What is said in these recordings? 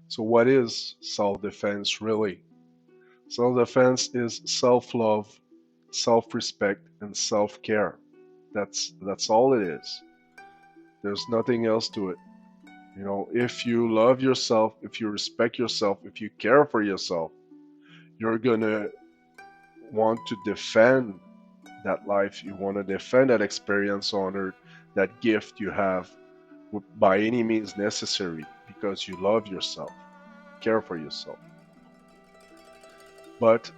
So, what is self defense really? Self defense is self love, self respect, and self care. That's all it is. There's nothing else to it. If you love yourself, if you respect yourself, if you care for yourself, you're gonna want to defend that life. You want to defend that experience on earth, that gift you have, by any means necessary, because you love yourself, care for yourself. But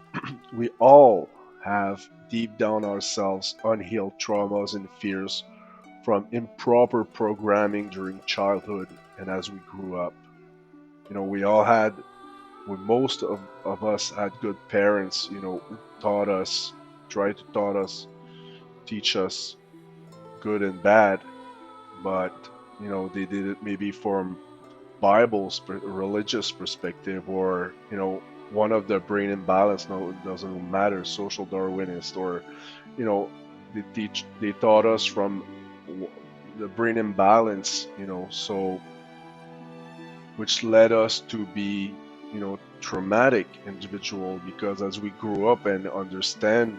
we all have deep down ourselves unhealed traumas and fears from improper programming during childhood and as we grew up. We all had, most of us had good parents, who taught us, tried to taught us, teach us good and bad, but they did it maybe from Bible's religious perspective, or one of the brain imbalance. No, it doesn't matter, social Darwinist, or you know they taught us from the brain imbalance, so which led us to be traumatic individual, because as we grew up and understand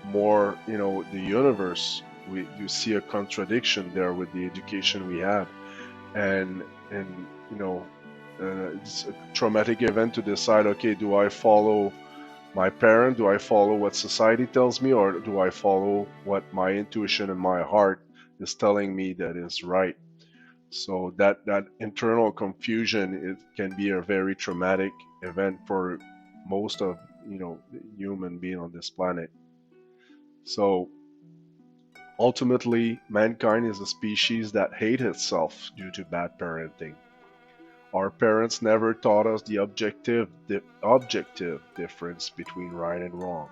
more the universe, we you see a contradiction there with the education we had, and it's a traumatic event to decide, okay, do I follow my parent, do I follow what society tells me, or do I follow what my intuition and my heart is telling me that is right? So that internal confusion, it can be a very traumatic event for most of the human being on this planet. So ultimately, mankind is a species that hates itself due to bad parenting. Our parents never taught us the objective difference between right and wrong,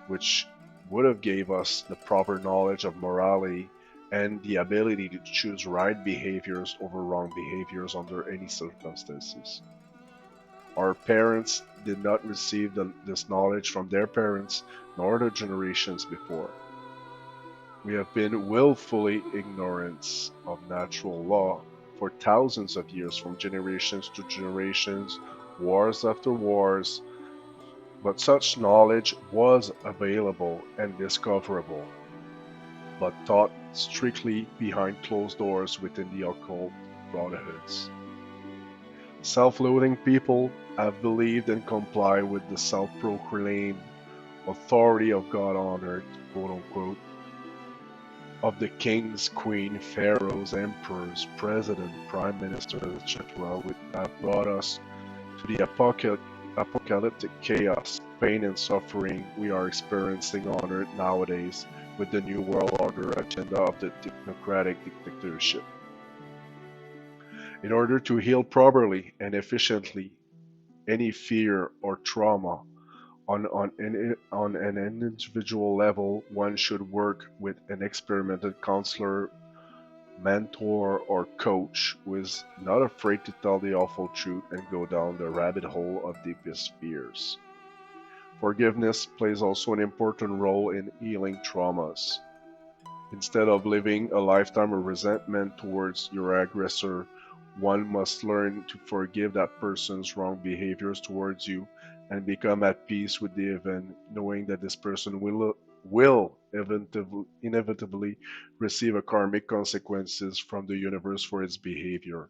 which would have gave us the proper knowledge of morality and the ability to choose right behaviors over wrong behaviors under any circumstances. Our parents did not receive this knowledge from their parents nor the generations before. We have been willfully ignorant of natural law for thousands of years, from generations to generations, wars after wars, but such knowledge was available and discoverable, but taught strictly behind closed doors within the occult brotherhoods. Self-loathing people have believed and complied with the self-proclaimed authority of God on earth, quote unquote, of the kings, queen, pharaohs, emperors, president, prime ministers, etc., which have brought us to the apocalyptic chaos, pain, and suffering we are experiencing on earth nowadays with the New World Order agenda of the technocratic dictatorship. In order to heal properly and efficiently any fear or trauma on an individual level, one should work with an experimented counselor, mentor, or coach who is not afraid to tell the awful truth and go down the rabbit hole of deepest fears. Forgiveness plays also an important role in healing traumas. Instead of living a lifetime of resentment towards your aggressor, one must learn to forgive that person's wrong behaviors towards you and become at peace with the event, knowing that this person will inevitably receive a karmic consequences from the universe for its behavior.